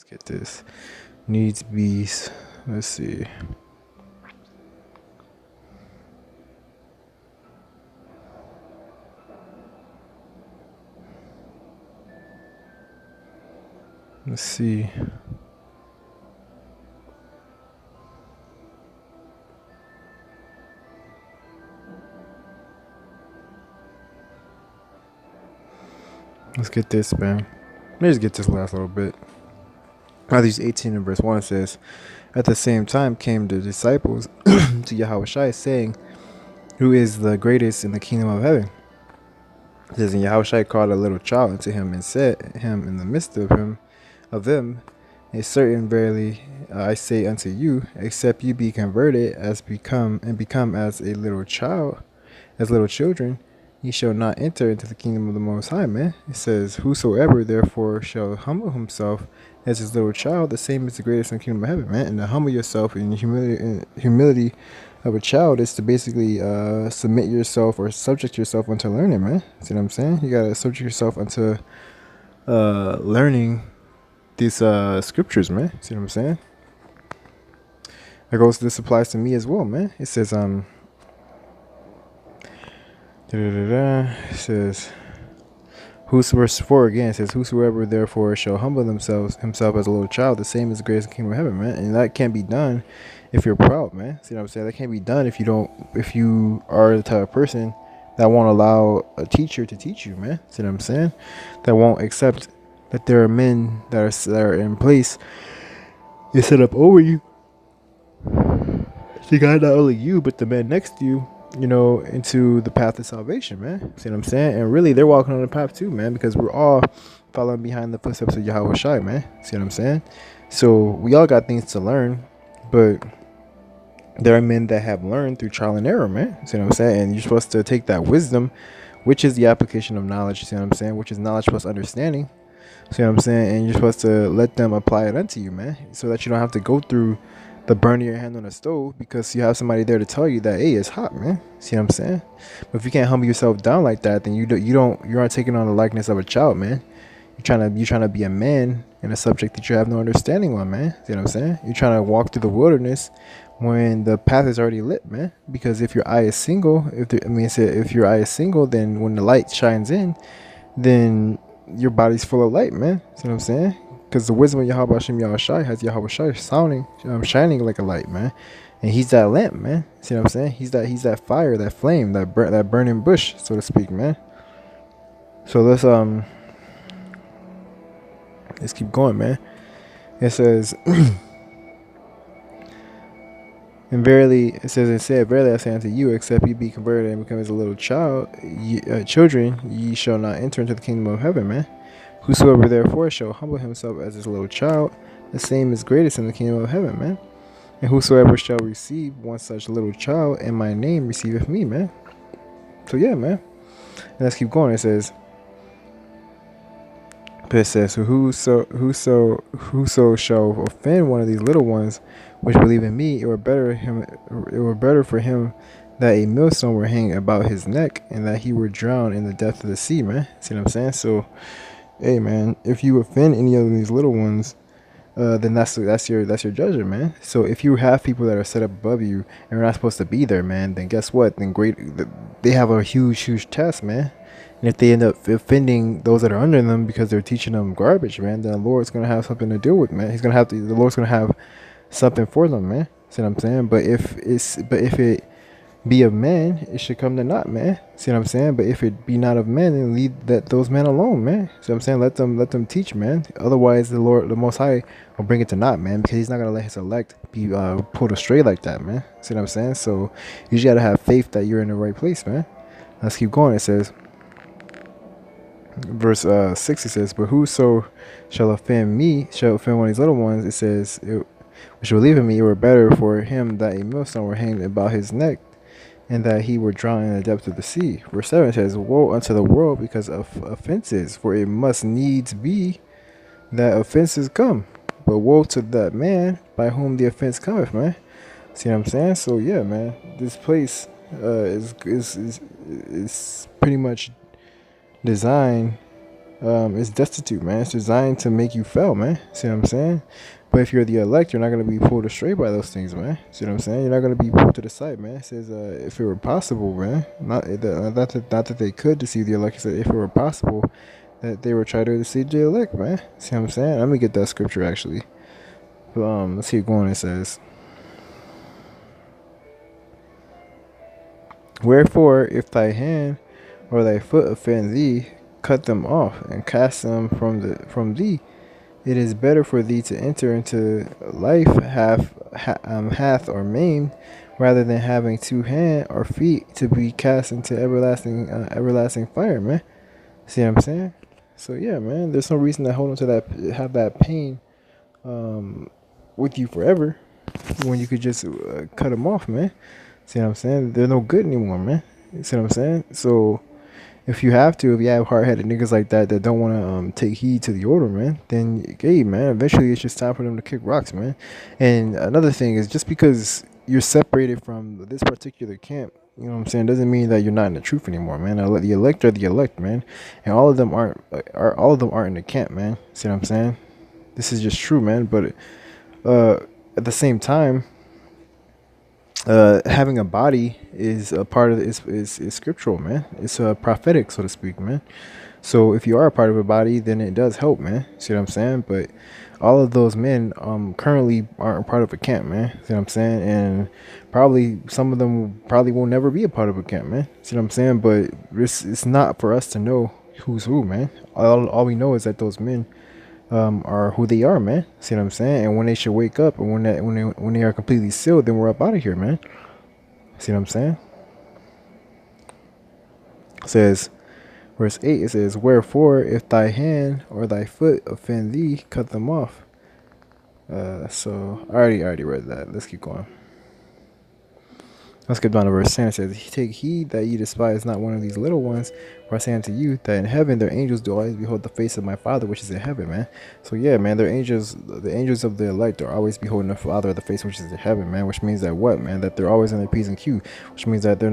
Let's get this. Needs bees. Let's see. Let's see. Let's get this, man. Let's get this last little bit. Matthew 18 and verse 1 says, at the same time came the disciples to YAHAWASHI, saying, who is the greatest in the kingdom of heaven? It says, and YAHAWASHI called a little child unto him and said him in the midst of them, a certain verily I say unto you, except you be converted as become as a little child, as little children, ye shall not enter into the kingdom of the Most High, man. It says, whosoever therefore shall humble himself as his little child, the same is the greatest in the kingdom of heaven, man. And to humble yourself in humility of a child is to basically submit yourself or subject yourself unto learning, man. See what I'm saying? You gotta subject yourself unto learning these scriptures, man. See what I'm saying? This applies to me as well, man. It says it says, verse 4 again, it says, whosoever therefore shall humble himself as a little child, the same is the greatest kingdom of heaven, man. And that can't be done if you're proud, man. See what I'm saying? That can't be done if you are the type of person that won't allow a teacher to teach you, man. See what I'm saying? That won't accept that there are men that are in place they set up over you to guide not only you but the man next to you, into the path of salvation, man. See what I'm saying? And really, they're walking on the path too, man, because we're all following behind the footsteps of YAHAWASHI, man. See what I'm saying? So we all got things to learn, but there are men that have learned through trial and error, man. See what I'm saying? And you're supposed to take that wisdom, which is the application of knowledge, see what I'm saying? Which is knowledge plus understanding. See what I'm saying? And you're supposed to let them apply it unto you, man, so that you don't have to go through the burning your hand on the stove because you have somebody there to tell you that, hey, it's hot, man. See what I'm saying? But if you can't humble yourself down like that, then you aren't taking on the likeness of a child, man. You're trying to be a man in a subject that you have no understanding on, man. See what I'm saying? You're trying to walk through the wilderness when the path is already lit, man. Because if your eye is single, if your eye is single, then when the light shines in, then your body's full of light, man. See what I'm saying? Because the wisdom of Yahweh Shai has Yahweh shining like a light, man. And he's that lamp, man. See what I'm saying? He's that fire, that flame, that burning bush, so to speak, man. So let's keep going, man. It says, and verily, verily I say unto you, except ye be converted and become as a little child, children, ye shall not enter into the kingdom of heaven, man. Whosoever therefore shall humble himself as his little child, the same is greatest in the kingdom of heaven, man. And whosoever shall receive one such little child in my name receiveth me, man. So yeah, man. And let's keep going. It says, whoso shall offend one of these little ones which believe in me, it were better for him that a millstone were hanged about his neck and that he were drowned in the depth of the sea, man. See what I'm saying? So hey, man, if you offend any of these little ones, then that's your judgment, man. So if you have people that are set up above you and are not supposed to be there, man, then guess what? Then they have a huge test, man. And if they end up offending those that are under them because they're teaching them garbage, man, then the Lord's gonna have something to deal with, man. The Lord's gonna have something for them, man. See what I'm saying? But if it be of man, it should come to naught, man. See what I'm saying? But if it be not of men, then leave those men alone, man. See what I'm saying? Let them teach, man. Otherwise, the Most High, will bring it to naught, man, because He's not gonna let His elect be pulled astray like that, man. See what I'm saying? So you just gotta have faith that you're in the right place, man. Let's keep going. It says, verse 6. It says, but whoso shall offend one of these little ones, it says, which believe in me, it were better for him that a millstone were hanged about his neck, and that he were drowned in the depth of the sea. Verse 7 says, woe unto the world because of offenses, for it must needs be that offenses come. But woe to that man by whom the offense cometh, man. See what I'm saying? So yeah, man, this place is pretty much designed is destitute, man. It's designed to make you fail, man. See what I'm saying? But if you're the elect, you're not gonna be pulled astray by those things, man. See what I'm saying? You're not gonna be pulled to the side, man. It says, if it were possible, man, not that they could deceive the elect. It said if it were possible that they would try to deceive the elect, man. See what I'm saying? Let me get that scripture actually. But, let's keep going. It says, wherefore, if thy hand or thy foot offend thee, cut them off and cast them from thee. It is better for thee to enter into life hath or maimed, rather than having 2 hands or feet to be cast into everlasting fire, man. See what I'm saying? So yeah, man, there's no reason to hold on to that, have that pain with you forever, when you could just cut them off, man. See what I'm saying? They're no good anymore, man. See what I'm saying? So if you have hard-headed niggas like that don't want to take heed to the order, man, then hey, man, eventually it's just time for them to kick rocks, man. And another thing is, just because you're separated from this particular camp, you know what I'm saying, doesn't mean that you're not in the truth anymore, man. The elect are the elect, man, and all of them aren't in the camp, man. See what I'm saying? This is just true, man. But at the same time, having a body is a part of is scriptural, man. It's prophetic, so to speak, man. So if you are a part of a body, then it does help, man. See what I'm saying? But all of those men currently aren't part of a camp, man. See what I'm saying? And probably some of them probably will never be a part of a camp, man. See what I'm saying? But it's not for us to know who's who, man. All we know is that those men are who they are, man. See what I'm saying? And when they should wake up, and when they are completely sealed, then we're up out of here, man. See what I'm saying? It says, verse 8, it says, wherefore, if thy hand or thy foot offend thee, cut them off. So I already read that. Let's keep going. Let's get down to verse 10. It says, take heed that ye despise not one of these little ones, for I say unto you that in heaven their angels do always behold the face of my Father which is in heaven, man. So yeah, man, their angels, the angels of the elect, are always beholding the Father of the face which is in heaven, man. Which means that what, man? That they're always in their P's and Q's, which means that they're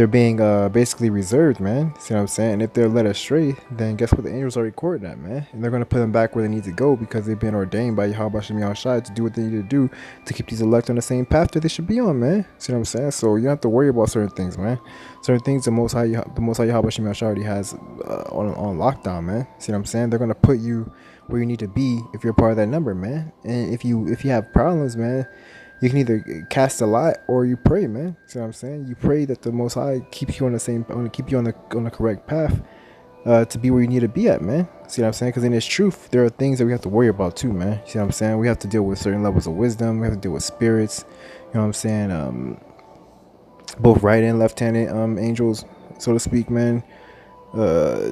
being basically reserved, man. See what I'm saying? And if they're led astray, then guess what? The angels are recording that, man. And they're going to put them back where they need to go, because they've been ordained by YAHAWASHI to do what they need to do to keep these elect on the same path that they should be on, man. See what I'm saying? So you don't have to worry about certain things, man. Certain things the Most High YAHAWASHI already has on lockdown, man. See what I'm saying? They're going to put you where you need to be if you're part of that number, man. And if you have problems, man, you can either cast a lot or you pray, man. See what I'm saying? You pray that the Most High keeps you on the correct path to be where you need to be at, man. See what I'm saying? Because in its truth, there are things that we have to worry about too, man. See what I'm saying? We have to deal with certain levels of wisdom. We have to deal with spirits. You know what I'm saying? Both right and left-handed angels, so to speak, man.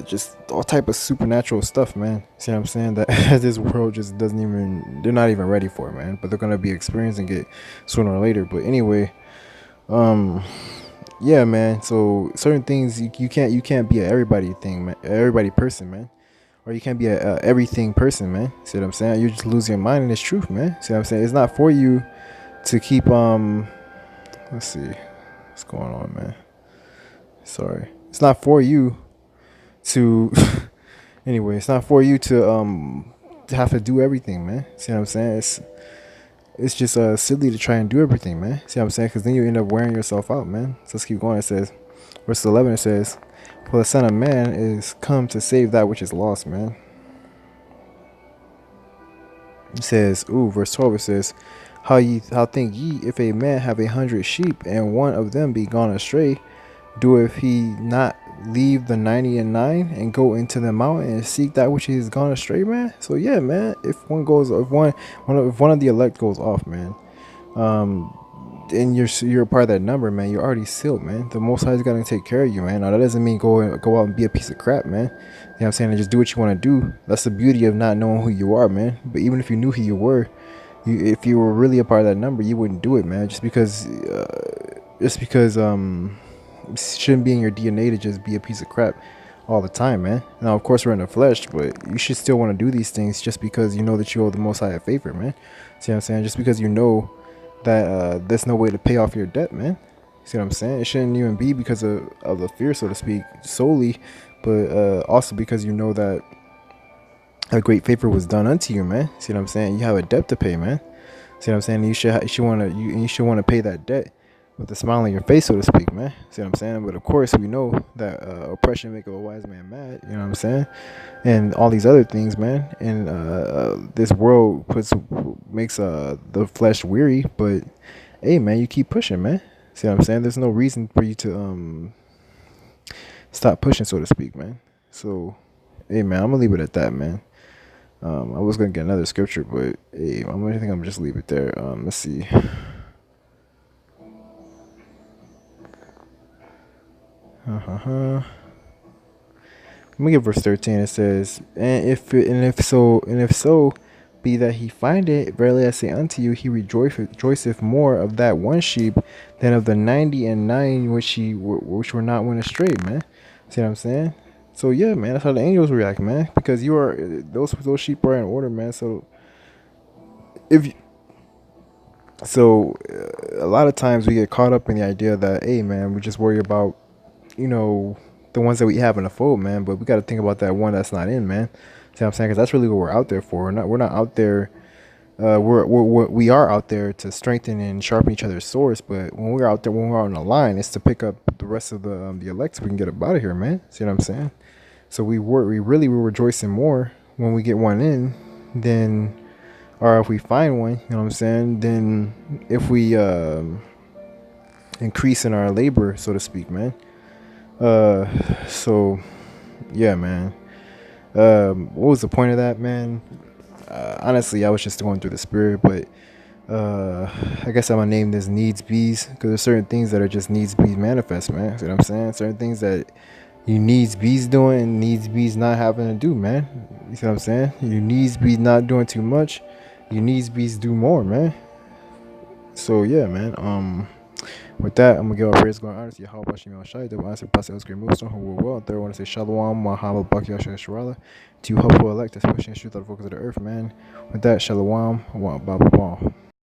Just all type of supernatural stuff, man. See what I'm saying? That this world just they're not even ready for it, man. But they're gonna be experiencing it sooner or later. But anyway, yeah, man. So certain things you can't be a everybody thing, man. Everybody person, man. Or you can't be a everything person, man. See what I'm saying? You just lose your mind in this truth, man. See what I'm saying? It's not for you to keep let's see what's going on, man. Sorry, it's not for you to anyway, it's not for you to have to do everything, man. See what I'm saying? It's just silly to try and do everything, man. See what I'm saying? Because then you end up wearing yourself out, man. So let's keep going. It says, verse 11, it says, for the Son of Man is come to save that which is lost, man. It says, verse 12, it says, how think ye, if a man have 100 sheep and one of them be gone astray, doeth he not leave the 99 and go into the mountain and seek that which is gone astray, man? So yeah, man, if one of the elect goes off, man, and you're part of that number, man, you're already sealed, man. The Most High is gonna take care of you, man. Now that doesn't mean go out and be a piece of crap, man. You know what I'm saying? And just do what you want to do. That's the beauty of not knowing who you are, man. But even if you knew who you were, if you were really a part of that number, you wouldn't do it, man. Just because it shouldn't be in your DNA to just be a piece of crap all the time, man. Now, of course, we're in the flesh, but you should still want to do these things just because you know that you owe the Most High a favor, man. See what I'm saying? Just because you know that there's no way to pay off your debt, man. See what I'm saying? It shouldn't even be because of the fear, so to speak, solely, but also because you know that a great favor was done unto you, man. See what I'm saying? You have a debt to pay, man. See what I'm saying? You should want to pay that debt with a smile on your face, so to speak, man. See what I'm saying? But of course, we know that oppression make a wise man mad. You know what I'm saying? And all these other things, man. And this world makes the flesh weary. But hey, man, you keep pushing, man. See what I'm saying? There's no reason for you to stop pushing, so to speak, man. So hey, man, I'm gonna leave it at that, man. I was gonna get another scripture, but hey, I think I'm gonna just leave it there. Let's see. Let me get verse 13. It says, "And if so, be that he find it, verily I say unto you, he rejoiceth more of that one sheep than of the 99 which were not went astray." Man, see what I'm saying? So yeah, man, that's how the angels react, man. Because you are those sheep are in order, man. So if you, a lot of times we get caught up in the idea that, hey, man, we just worry about, the ones that we have in the fold, man. But we got to think about that one that's not in, man. See what I'm saying? Because that's really what we're out there for. We're not out there. We are out there to strengthen and sharpen each other's swords. But when we're out on the line, it's to pick up the rest of the elect so we can get up out of here, man. See what I'm saying? So we really were rejoicing more when we get one in than, or if we find one, you know what I'm saying? Then if we increase in our labor, so to speak, man. So yeah, man. What was the point of that, man? Honestly, I was just going through the spirit, but I guess I'm gonna name this needs bees, because there's certain things that are just needs bees manifest, man. See what I'm saying? Certain things that you needs bees doing and needs bees not having to do, man. You see what I'm saying? You needs bees not doing too much. You needs bees do more, man. So yeah, man. With that, I'm gonna give our praise, going honor to YAHAWASHI, YAHAWASHI, the answer pastor GreatMillstone, who will well. Third, I want to say Shalom, Muhammad, Baki, Sharala, to you hopeful elect that's pushing the truth out of the focus of the earth, man. With that, Shalom, blah blah blah.